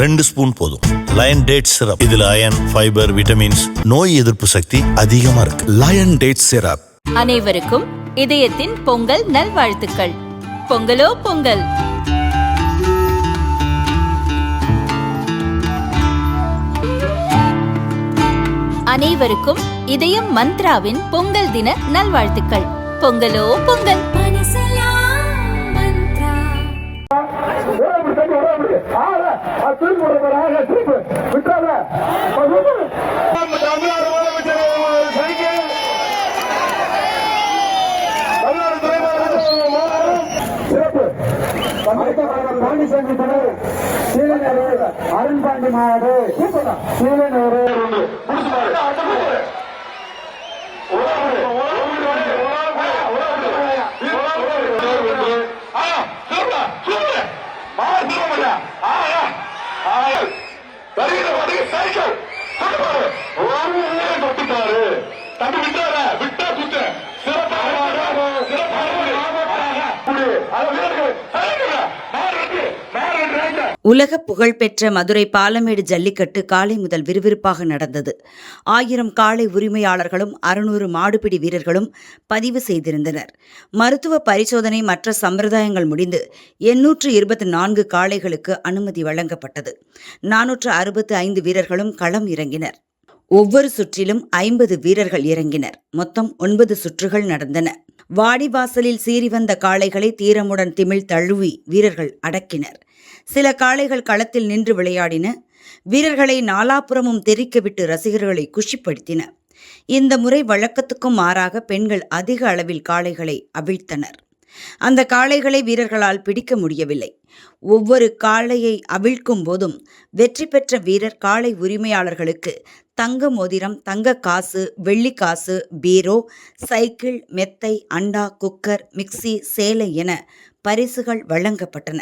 2 spoon போதும். Lion date syrup, இதுல iron, fibre, vitamins, நோய் எதிர்ப்பு சக்தி அதிகமா இருக்கு. Lion date syrup. அனைவருக்கும் இதயத்தின் பொங்கல் நல்வாழ்த்துக்கள். பொங்கலோ பொங்கல். அனைவருக்கும் இதயம் மந்த்ராவின் பொங்கல் தின நல்வாழ்த்துக்கள். பொங்கலோ பொங்கல். அருண்பாண்டி மாடு உலக புகழ்பெற்ற மதுரை பாலமேடு ஜல்லிக்கட்டு காலை முதல் விறுவிறுப்பாக நடந்தது. 1000 காளை உரிமையாளர்களும் 600 மாடுபிடி வீரர்களும் பதிவு செய்திருந்தனர். மருத்துவ பரிசோதனை மற்ற சம்பிரதாயங்கள் முடிந்து 824 காளைகளுக்கு அனுமதி வழங்கப்பட்டது. 465 வீரர்களும் களம் இறங்கினர். ஒவ்வொரு சுற்றிலும் 50 வீரர்கள் இறங்கினர். மொத்தம் 9 சுற்றுகள் நடந்தன. வாடிவாசலில் சீறி வந்த காளைகளை தீரமுடன் திமிழ் தழுவி வீரர்கள் அடக்கினர். சில காளைகள் களத்தில் நின்று விளையாடின. வீரர்களை நாலாபுறமும் தெரிக்கவிட்டு ரசிகர்களை குஷிப்படுத்தின. இந்த முறை வழக்கத்துக்கும் மாறாக பெண்கள் அதிக அளவில் காளைகளை அவிழ்த்தனர். அந்த காளைகளை வீரர்களால் பிடிக்க முடியவில்லை. ஒவ்வொரு காளையை அவிழ்க்கும் போதும் வெற்றி பெற்ற வீரர் காளை உரிமையாளர்களுக்கு தங்க மோதிரம், தங்க காசு, வெள்ளி காசு, பீரோ, சைக்கிள், மெத்தை, அண்டா, குக்கர், மிக்சி, சேலை என பரிசுகள் வழங்கப்பட்டன.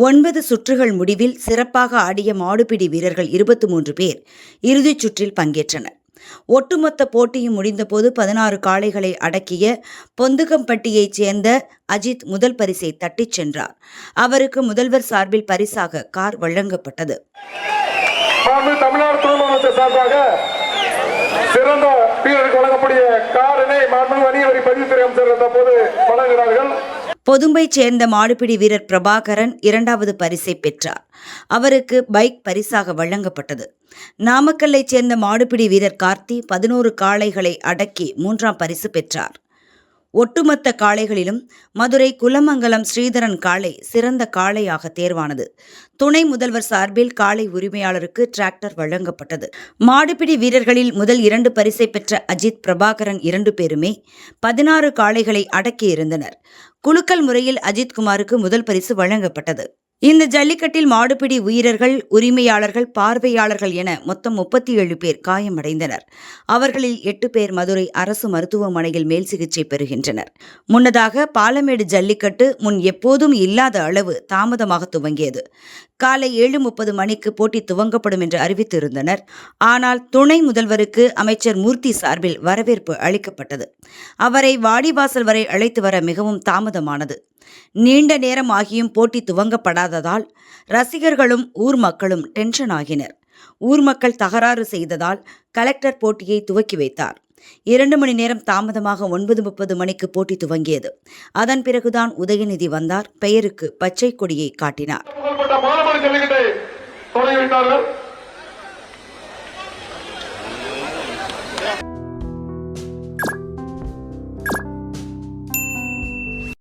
ஒன்பது சுற்றுகள் முடிவில் சிறப்பாக ஆடிய மாடுபிடி வீரர்கள் 23 பேர் இறுதிச் சுற்றில் பங்கேற்றனர். ஒட்டுமொத்த போட்டியும் முடிந்தபோது 16 காளைகளை அடக்கிய பொந்துகம்பட்டியைச் சேர்ந்த அஜித் முதல் பரிசை தட்டிச் சென்றார். அவருக்கு முதல்வர் சார்பில் பரிசாக கார் வழங்கப்பட்டது. தமிழ்நாடு துணைமுதலமைச்சர் சார்பாக சிறந்த வீரருக்கு வழங்கக்கூடிய காரினை வணிக வரி பதிவுத்துறை அமைச்சர் தற்போது வழங்குகிறார்கள். பொதும்பைச் சேர்ந்த மாடுபிடி வீரர் பிரபாகரன் 2வது பரிசை பெற்றார். அவருக்கு பைக் பரிசாக வழங்கப்பட்டது. நாமக்கல்லைச் சேர்ந்த மாடுபிடி வீரர் கார்த்தி 11 காளைகளை அடக்கி 3ஆம் பரிசு பெற்றார். ஒட்டுமொத்த காளைகளிலும் மதுரை குலமங்கலம் ஸ்ரீதரன் காளை சிறந்த காளையாக தேர்வானது. துணை முதல்வர் சார்பில் காளை உரிமையாளருக்கு டிராக்டர் வழங்கப்பட்டது. மாடுபிடி வீரர்களில் முதல் 2 பரிசை பெற்ற அஜித், பிரபாகரன் 2 பேருமே 16 காளைகளை அடக்கியிருந்தனர். குலுக்கல் முறையில் அஜித் குமாருக்கு முதல் பரிசு வழங்கப்பட்டது. இந்த ஜல்லிக்கட்டில் மாடுபிடி வீரர்கள், உரிமையாளர்கள், பார்வையாளர்கள் என மொத்தம் 37 பேர் காயமடைந்தனர். அவர்களில் 8 பேர் மதுரை அரசு மருத்துவமனையில் மேல் சிகிச்சை பெறுகின்றனர். முன்னதாக பாலமேடு ஜல்லிக்கட்டு முன் எப்போதும் இல்லாத அளவு தாமதமாக துவங்கியது. காலை 7:30 மணிக்கு போட்டி துவங்கப்படும் என்று அறிவித்திருந்தனர். ஆனால் துணை முதல்வருக்கு அமைச்சர் மூர்த்தி சார்பில் வரவேற்பு அளிக்கப்பட்டது. அவரை வாடிவாசல் வரை அழைத்து வர மிகவும் தாமதமானது. நீண்ட நேரம் ஆகியும் போட்டி துவங்கப்படாததால் ரசிகர்களும் ஊர் மக்களும் டென்ஷன் ஆகினர். ஊர் மக்கள் தகராறு செய்ததால் கலெக்டர் போட்டியை துவக்கி வைத்தார். 2 மணி நேரம் தாமதமாக 9:30 மணிக்கு போட்டி துவங்கியது. அதன் பிறகுதான் உதயநிதி வந்தார். பெயருக்கு பச்சை கொடியை காட்டினார்.